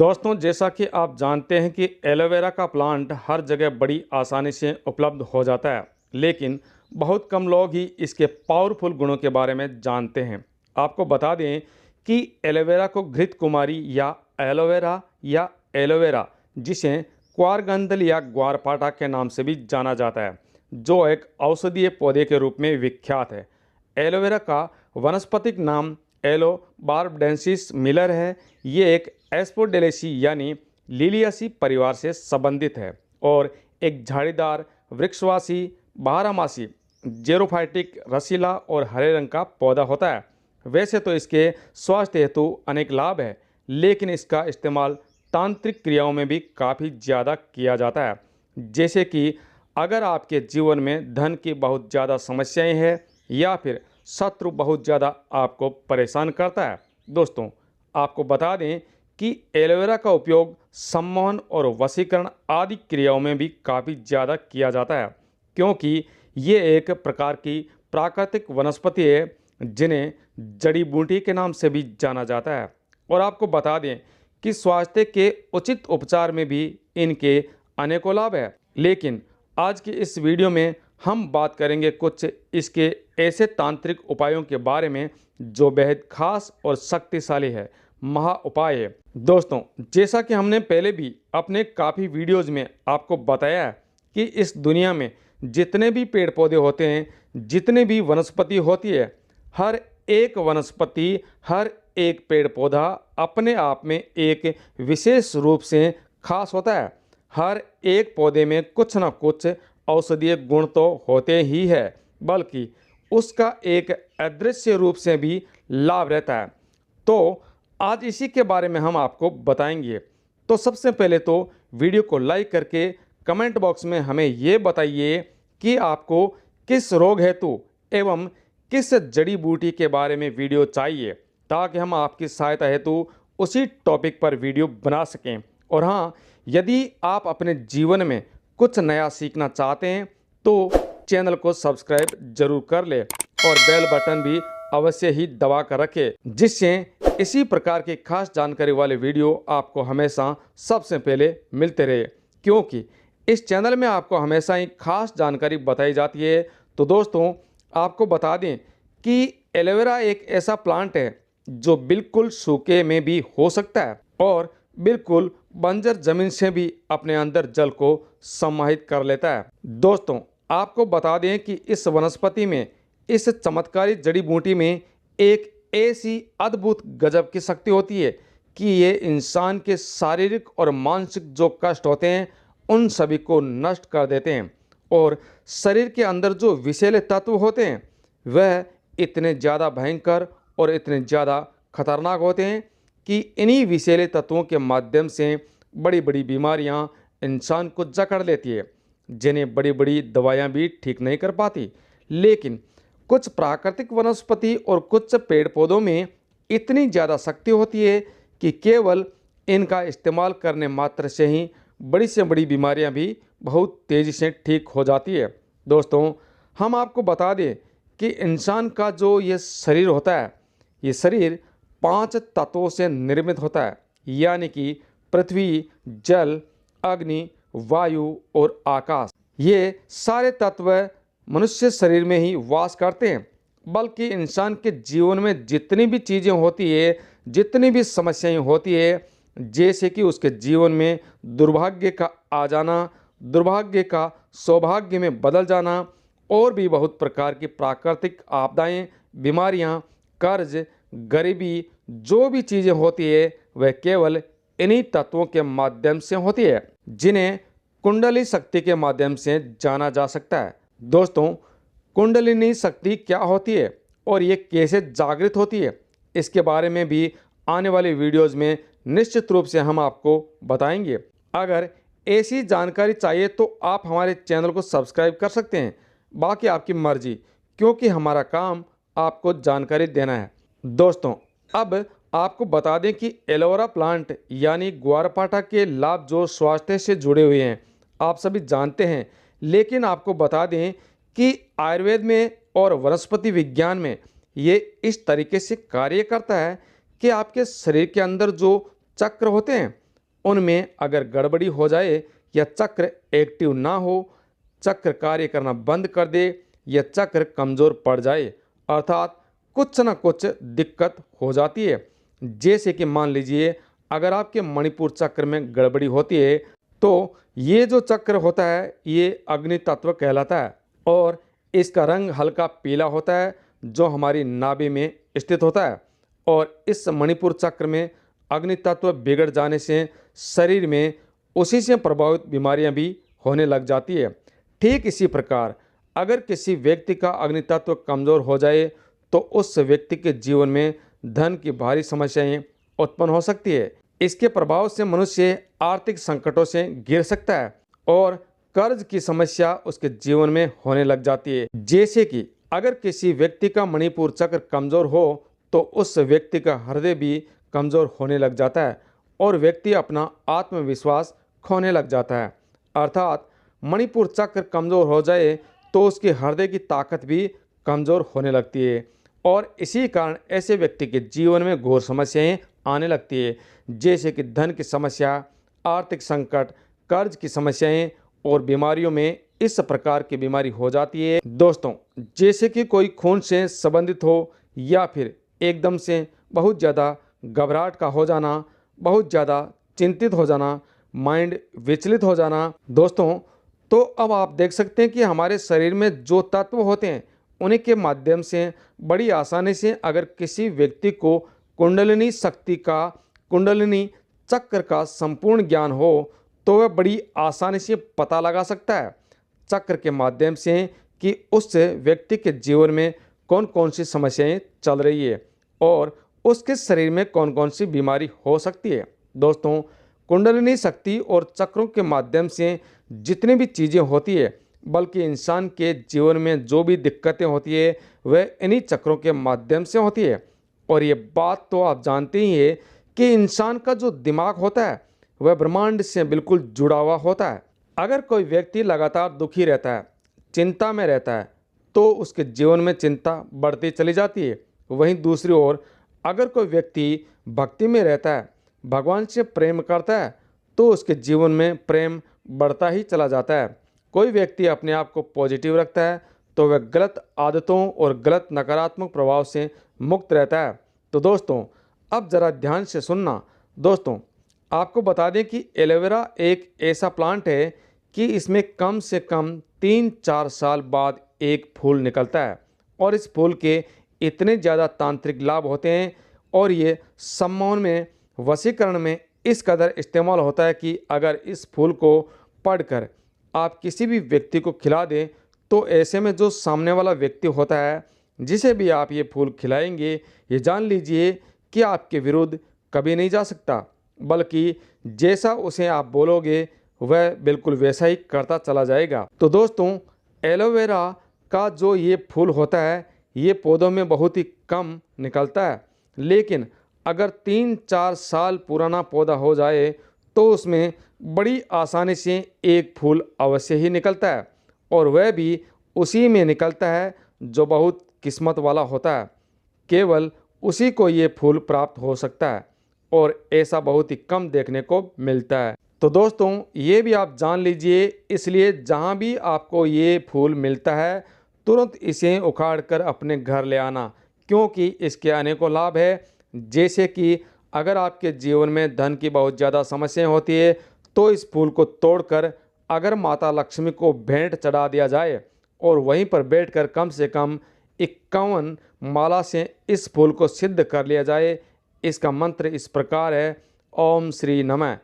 दोस्तों, जैसा कि आप जानते हैं कि एलोवेरा का प्लांट हर जगह बड़ी आसानी से उपलब्ध हो जाता है, लेकिन बहुत कम लोग ही इसके पावरफुल गुणों के बारे में जानते हैं। आपको बता दें कि एलोवेरा को घृत कुमारी या एलोवेरा, जिसे क्वारगंधल या ग्वारपाठा के नाम से भी जाना जाता है, जो एक औषधीय पौधे के रूप में विख्यात है। एलोवेरा का वनस्पतिक नाम एलो बार्बडेंसिस मिलर है। ये एक एस्पोडेलेसी यानी लिलियासी परिवार से संबंधित है और एक झाड़ीदार वृक्षवासी बारहमासी जेरोफाइटिक रसीला और हरे रंग का पौधा होता है। वैसे तो इसके स्वास्थ्य हेतु अनेक लाभ है, लेकिन इसका इस्तेमाल तांत्रिक क्रियाओं में भी काफ़ी ज़्यादा किया जाता है। जैसे कि अगर आपके जीवन में धन की बहुत ज़्यादा समस्याएं हैं या फिर शत्रु बहुत ज़्यादा आपको परेशान करता है। दोस्तों, आपको बता दें कि एलोवेरा का उपयोग सम्मोहन और वशीकरण आदि क्रियाओं में भी काफ़ी ज़्यादा किया जाता है, क्योंकि ये एक प्रकार की प्राकृतिक वनस्पति है जिन्हें जड़ी बूटी के नाम से भी जाना जाता है। और आपको बता दें कि स्वास्थ्य के उचित उपचार में भी इनके अनेकों लाभ है। लेकिन आज की इस वीडियो में हम बात करेंगे कुछ इसके ऐसे तांत्रिक उपायों के बारे में जो बेहद खास और शक्तिशाली है, महा उपाय है। दोस्तों, जैसा कि हमने पहले भी अपने काफ़ी वीडियोज़ में आपको बताया है कि इस दुनिया में जितने भी पेड़ पौधे होते हैं, जितने भी वनस्पति होती है, हर एक वनस्पति, हर एक पेड़ पौधा अपने आप में एक विशेष रूप से खास होता है। हर एक पौधे में कुछ न कुछ औषधीय गुण तो होते ही है, बल्कि उसका एक अदृश्य रूप से भी लाभ रहता है। तो आज इसी के बारे में हम आपको बताएंगे। तो सबसे पहले तो वीडियो को लाइक करके कमेंट बॉक्स में हमें ये बताइए कि आपको किस रोग हेतु एवं किस जड़ी बूटी के बारे में वीडियो चाहिए, ताकि हम आपकी सहायता हेतु उसी टॉपिक पर वीडियो बना सकें। और हाँ, यदि आप अपने जीवन में कुछ नया सीखना चाहते हैं तो चैनल को सब्सक्राइब जरूर कर ले और बेल बटन भी अवश्य ही दबा कर रखें, जिससे इसी प्रकार की खास जानकारी वाले वीडियो आपको हमेशा सबसे पहले मिलते रहे, क्योंकि इस चैनल में आपको हमेशा ही खास जानकारी बताई जाती है। तो दोस्तों, आपको बता दें कि एलोवेरा एक ऐसा प्लांट है जो बिल्कुल सूखे में भी हो सकता है और बिल्कुल बंजर जमीन से भी अपने अंदर जल को समाहित कर लेता है। दोस्तों, आपको बता दें कि इस वनस्पति में, इस चमत्कारी जड़ी बूटी में एक ऐसी अद्भुत गजब की शक्ति होती है कि ये इंसान के शारीरिक और मानसिक जो कष्ट होते हैं उन सभी को नष्ट कर देते हैं। और शरीर के अंदर जो विषैले तत्व होते हैं वह इतने ज़्यादा भयंकर और इतने ज़्यादा खतरनाक होते हैं कि इन्हीं विषैले तत्वों के माध्यम से बड़ी बड़ी बीमारियां इंसान को जकड़ लेती है, जिन्हें बड़ी बड़ी दवाइयां भी ठीक नहीं कर पाती। लेकिन कुछ प्राकृतिक वनस्पति और कुछ पेड़ पौधों में इतनी ज़्यादा शक्ति होती है कि केवल इनका इस्तेमाल करने मात्र से ही बड़ी से बड़ी बीमारियां भी बहुत तेज़ी से ठीक हो जाती है। दोस्तों, हम आपको बता दें कि इंसान का जो ये शरीर होता है, ये शरीर 5 तत्वों से निर्मित होता है, यानी कि पृथ्वी, जल, अग्नि, वायु और आकाश। ये सारे तत्व मनुष्य शरीर में ही वास करते हैं। बल्कि इंसान के जीवन में जितनी भी चीज़ें होती है, जितनी भी समस्याएं होती है, जैसे कि उसके जीवन में दुर्भाग्य का आ जाना, दुर्भाग्य का सौभाग्य में बदल जाना, और भी बहुत प्रकार की प्राकृतिक आपदाएं, बीमारियां, कर्ज, गरीबी, जो भी चीज़ें होती है वह केवल इन्हीं तत्वों के माध्यम से होती है, जिन्हें कुंडली शक्ति के माध्यम से जाना जा सकता है। दोस्तों, कुंडलिनी शक्ति क्या होती है और ये कैसे जागृत होती है, इसके बारे में भी आने वाली वीडियोज़ में निश्चित रूप से हम आपको बताएंगे। अगर ऐसी जानकारी चाहिए तो आप हमारे चैनल को सब्सक्राइब कर सकते हैं, बाकी आपकी मर्जी, क्योंकि हमारा काम आपको जानकारी देना है। दोस्तों, अब आपको बता दें कि एलोवेरा प्लांट यानी ग्वारपाठा के लाभ जो स्वास्थ्य से जुड़े हुए हैं आप सभी जानते हैं, लेकिन आपको बता दें कि आयुर्वेद में और वनस्पति विज्ञान में ये इस तरीके से कार्य करता है कि आपके शरीर के अंदर जो चक्र होते हैं उनमें अगर गड़बड़ी हो जाए या चक्र एक्टिव ना हो, चक्र कार्य करना बंद कर दे या चक्र कमज़ोर पड़ जाए, अर्थात कुछ ना कुछ दिक्कत हो जाती है। जैसे कि मान लीजिए अगर आपके मणिपुर चक्र में गड़बड़ी होती है तो ये जो चक्र होता है ये अग्नि तत्व कहलाता है और इसका रंग हल्का पीला होता है जो हमारी नाभि में स्थित होता है। और इस मणिपुर चक्र में अग्नि तत्व बिगड़ जाने से शरीर में उसी से प्रभावित बीमारियां भी होने लग जाती है। ठीक इसी प्रकार अगर किसी व्यक्ति का अग्नि तत्व कमज़ोर हो जाए तो उस व्यक्ति के जीवन में धन की भारी समस्याएं उत्पन्न हो सकती है। इसके प्रभाव से मनुष्य आर्थिक संकटों से घिर सकता है और कर्ज की समस्या उसके जीवन में होने लग जाती है। जैसे कि अगर किसी व्यक्ति का मणिपुर चक्र कमज़ोर हो तो उस व्यक्ति का हृदय भी कमज़ोर होने लग जाता है और व्यक्ति अपना आत्मविश्वास खोने लग जाता है। अर्थात मणिपुर चक्र कमज़ोर हो जाए तो उसके हृदय की ताकत भी कमज़ोर होने लगती है और इसी कारण ऐसे व्यक्ति के जीवन में घोर समस्याएं आने लगती है, जैसे कि धन की समस्या, आर्थिक संकट, कर्ज की समस्याएं और बीमारियों में इस प्रकार की बीमारी हो जाती है। दोस्तों, जैसे कि कोई खून से संबंधित हो या फिर एकदम से बहुत ज़्यादा घबराहट का हो जाना, बहुत ज़्यादा चिंतित हो जाना, माइंड विचलित हो जाना। दोस्तों, तो अब आप देख सकते हैं कि हमारे शरीर में जो तत्व होते हैं उन्हीं के माध्यम से बड़ी आसानी से अगर किसी व्यक्ति को कुंडलिनी शक्ति का, कुंडलिनी चक्र का संपूर्ण ज्ञान हो तो वह बड़ी आसानी से पता लगा सकता है चक्र के माध्यम से कि उस व्यक्ति के जीवन में कौन कौन सी समस्याएं चल रही है और उसके शरीर में कौन कौन सी बीमारी हो सकती है। दोस्तों, कुंडलिनी शक्ति और चक्रों के माध्यम से जितनी भी चीज़ें होती है, बल्कि इंसान के जीवन में जो भी दिक्कतें होती है वह इन्हीं चक्रों के माध्यम से होती है। और ये बात तो आप जानते ही हैं कि इंसान का जो दिमाग होता है वह ब्रह्मांड से बिल्कुल जुड़ा हुआ होता है। अगर कोई व्यक्ति लगातार दुखी रहता है, चिंता में रहता है, तो उसके जीवन में चिंता बढ़ती चली जाती है। वहीं दूसरी ओर अगर कोई व्यक्ति भक्ति में रहता है, भगवान से प्रेम करता है, तो उसके जीवन में प्रेम बढ़ता ही चला जाता है। कोई व्यक्ति अपने आप को पॉजिटिव रखता है तो वह गलत आदतों और गलत नकारात्मक प्रभाव से मुक्त रहता है। तो दोस्तों, अब ज़रा ध्यान से सुनना। दोस्तों, आपको बता दें कि एलोवेरा एक ऐसा प्लांट है कि इसमें कम से कम 3-4 साल बाद एक फूल निकलता है और इस फूल के इतने ज़्यादा तांत्रिक लाभ होते हैं और ये सम्मोहन में, वशीकरण में इस कदर इस्तेमाल होता है कि अगर इस फूल को पढ़कर आप किसी भी व्यक्ति को खिला दें तो ऐसे में जो सामने वाला व्यक्ति होता है जिसे भी आप ये फूल खिलाएंगे, ये जान लीजिए कि आपके विरुद्ध कभी नहीं जा सकता, बल्कि जैसा उसे आप बोलोगे वह बिल्कुल वैसा ही करता चला जाएगा। तो दोस्तों, एलोवेरा का जो ये फूल होता है ये पौधों में बहुत ही कम निकलता है, लेकिन अगर 3-4 साल पुराना पौधा हो जाए तो उसमें बड़ी आसानी से एक फूल अवश्य ही निकलता है और वह भी उसी में निकलता है जो बहुत किस्मत वाला होता है। केवल उसी को ये फूल प्राप्त हो सकता है और ऐसा बहुत ही कम देखने को मिलता है। तो दोस्तों, ये भी आप जान लीजिए, इसलिए जहाँ भी आपको ये फूल मिलता है तुरंत इसे उखाड़ कर अपने घर ले आना, क्योंकि इसके अनेकों लाभ है। जैसे कि अगर आपके जीवन में धन की बहुत ज़्यादा समस्याएं होती है तो इस फूल को तोड़कर अगर माता लक्ष्मी को भेंट चढ़ा दिया जाए और वहीं पर बैठकर कम से कम 51 माला से इस फूल को सिद्ध कर लिया जाए। इसका मंत्र इस प्रकार है, ओम श्री नमः।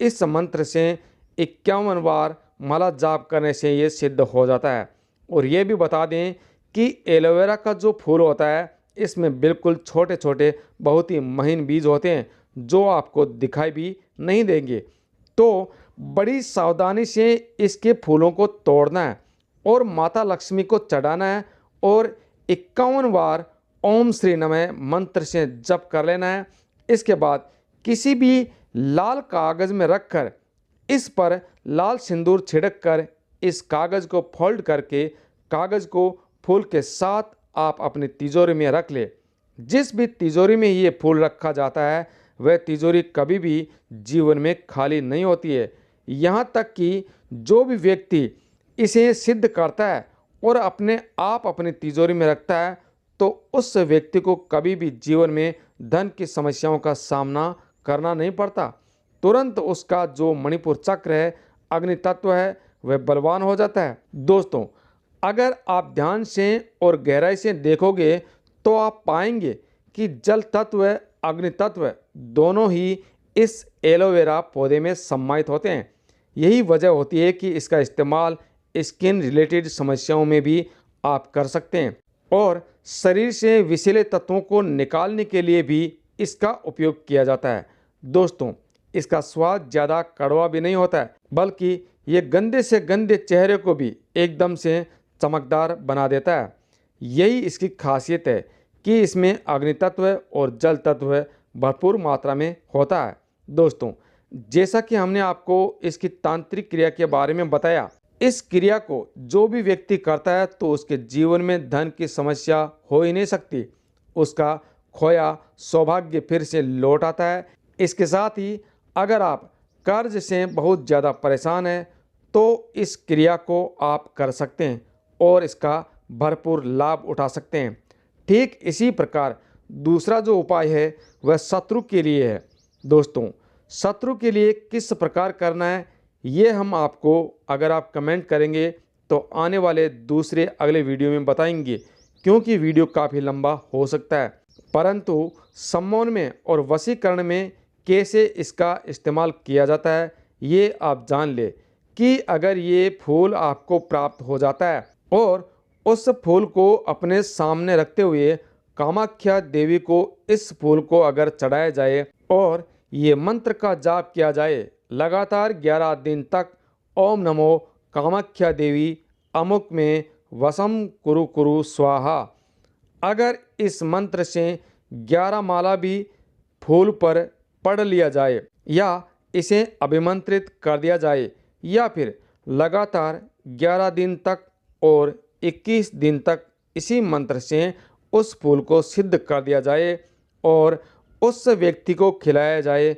इस मंत्र से 51 बार माला जाप करने से ये सिद्ध हो जाता है। और ये भी बता दें कि एलोवेरा का जो फूल होता है इसमें बिल्कुल छोटे छोटे बहुत ही महीन बीज होते हैं जो आपको दिखाई भी नहीं देंगे। तो बड़ी सावधानी से इसके फूलों को तोड़ना है और माता लक्ष्मी को चढ़ाना है और 51 बार ओम श्री नमः मंत्र से जप कर लेना है। इसके बाद किसी भी लाल कागज़ में रखकर इस पर लाल सिंदूर छिड़क कर इस कागज़ को फोल्ड करके कागज़ को फूल के साथ आप अपनी तिजोरी में रख ले। जिस भी तिजोरी में ये फूल रखा जाता है वह तिजोरी कभी भी जीवन में खाली नहीं होती है। यहाँ तक कि जो भी व्यक्ति इसे सिद्ध करता है और अपने आप अपनी तिजोरी में रखता है, तो उस व्यक्ति को कभी भी जीवन में धन की समस्याओं का सामना करना नहीं पड़ता। तुरंत उसका जो मणिपुर चक्र है, अग्नि तत्व है, वह बलवान हो जाता है। दोस्तों, अगर आप ध्यान से और गहराई से देखोगे तो आप पाएंगे कि जल तत्व, अग्नि तत्व दोनों ही इस एलोवेरा पौधे में सम्मानित होते हैं। यही वजह होती है कि इसका इस्तेमाल स्किन रिलेटेड समस्याओं में भी आप कर सकते हैं और शरीर से विषैले तत्वों को निकालने के लिए भी इसका उपयोग किया जाता है। दोस्तों, इसका स्वाद ज़्यादा कड़वा भी नहीं होता है, बल्कि ये गंदे से गंदे चेहरे को भी एकदम से चमकदार बना देता है। यही इसकी खासियत है कि इसमें अग्नि तत्व और जल तत्व भरपूर मात्रा में होता है। दोस्तों, जैसा कि हमने आपको इसकी तांत्रिक क्रिया के बारे में बताया, इस क्रिया को जो भी व्यक्ति करता है तो उसके जीवन में धन की समस्या हो ही नहीं सकती। उसका खोया सौभाग्य फिर से लौट आता है। इसके साथ ही अगर आप कर्ज से बहुत ज़्यादा परेशान हैं तो इस क्रिया को आप कर सकते हैं और इसका भरपूर लाभ उठा सकते हैं। ठीक इसी प्रकार दूसरा जो उपाय है वह शत्रु के लिए है। दोस्तों, शत्रु के लिए किस प्रकार करना है, ये हम आपको, अगर आप कमेंट करेंगे तो आने वाले दूसरे अगले वीडियो में बताएंगे, क्योंकि वीडियो काफ़ी लंबा हो सकता है। परंतु सम्मोहन में और वशीकरण में कैसे इसका इस्तेमाल किया जाता है ये आप जान ले कि अगर ये फूल आपको प्राप्त हो जाता है और उस फूल को अपने सामने रखते हुए कामाख्या देवी को इस फूल को अगर चढ़ाया जाए और ये मंत्र का जाप किया जाए लगातार 11 दिन तक, ओम नमो कामाख्या देवी अमुक में वसम कुरु कुरु स्वाहा। अगर इस मंत्र से 11 माला भी फूल पर पढ़ लिया जाए या इसे अभिमंत्रित कर दिया जाए या फिर लगातार 11 दिन तक और 21 दिन तक इसी मंत्र से उस फूल को सिद्ध कर दिया जाए और उस व्यक्ति को खिलाया जाए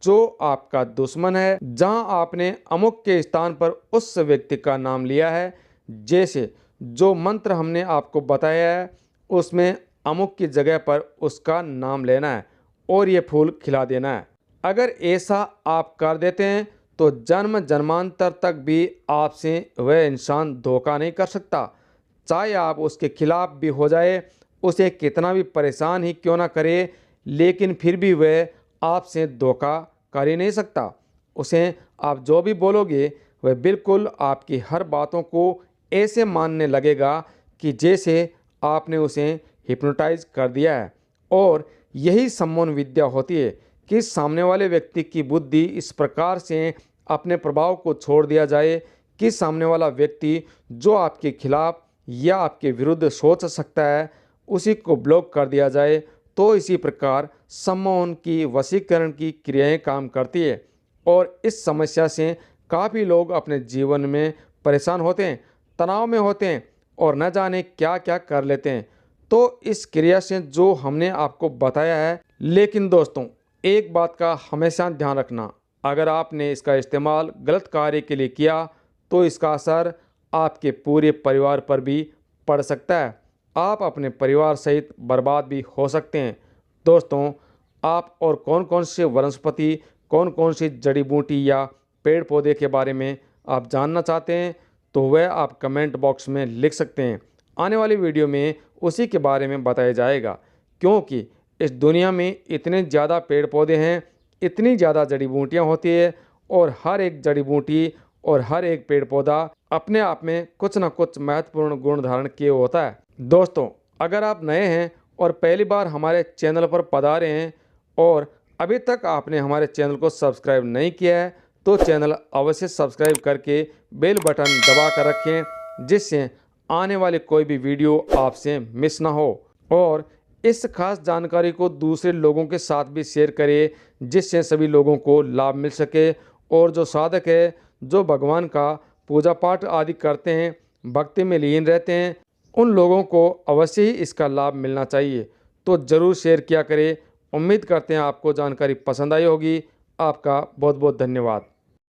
जो आपका दुश्मन है, जहां आपने अमुक के स्थान पर उस व्यक्ति का नाम लिया है, जैसे जो मंत्र हमने आपको बताया है उसमें अमुक की जगह पर उसका नाम लेना है और ये फूल खिला देना है। अगर ऐसा आप कर देते हैं तो जन्म जन्मांतर तक भी आपसे वह इंसान धोखा नहीं कर सकता। चाहे आप उसके खिलाफ भी हो जाए, उसे कितना भी परेशान ही क्यों ना करे, लेकिन फिर भी वह आपसे धोखा कर ही नहीं सकता। उसे आप जो भी बोलोगे वह बिल्कुल आपकी हर बातों को ऐसे मानने लगेगा कि जैसे आपने उसे हिप्नोटाइज कर दिया है। और यही सम्मोहन विद्या होती है कि सामने वाले व्यक्ति की बुद्धि इस प्रकार से अपने प्रभाव को छोड़ दिया जाए कि सामने वाला व्यक्ति जो आपके खिलाफ या आपके विरुद्ध सोच सकता है उसी को ब्लॉक कर दिया जाए। तो इसी प्रकार सम्मोहन की वशीकरण की क्रियाएं काम करती है और इस समस्या से काफ़ी लोग अपने जीवन में परेशान होते हैं, तनाव में होते हैं और न जाने क्या क्या कर लेते हैं। तो इस क्रिया से जो हमने आपको बताया है, लेकिन दोस्तों एक बात का हमेशा ध्यान रखना, अगर आपने इसका इस्तेमाल गलत कार्य के लिए किया तो इसका असर आपके पूरे परिवार पर भी पड़ सकता है। आप अपने परिवार सहित बर्बाद भी हो सकते हैं। दोस्तों, आप और कौन कौन से वनस्पति, कौन कौन सी जड़ी बूटी या पेड़ पौधे के बारे में आप जानना चाहते हैं तो वह आप कमेंट बॉक्स में लिख सकते हैं। आने वाली वीडियो में उसी के बारे में बताया जाएगा, क्योंकि इस दुनिया में इतने ज़्यादा पेड़ पौधे हैं, इतनी ज़्यादा जड़ी बूटियाँ होती है और हर एक जड़ी बूटी और हर एक पेड़ पौधा अपने आप में कुछ न कुछ महत्वपूर्ण गुण धारण किए होता है। दोस्तों, अगर आप नए हैं और पहली बार हमारे चैनल पर पधारे हैं और अभी तक आपने हमारे चैनल को सब्सक्राइब नहीं किया है तो चैनल अवश्य सब्सक्राइब करके बेल बटन दबा कर रखें, जिससे आने वाले कोई भी वीडियो आपसे मिस ना हो। और इस खास जानकारी को दूसरे लोगों के साथ भी शेयर करें, जिससे सभी लोगों को लाभ मिल सके। और जो साधक है, जो भगवान का पूजा पाठ आदि करते हैं, भक्ति में लीन रहते हैं, उन लोगों को अवश्य ही इसका लाभ मिलना चाहिए। तो ज़रूर शेयर किया करें उम्मीद करते हैं आपको जानकारी पसंद आई होगी। आपका बहुत बहुत धन्यवाद।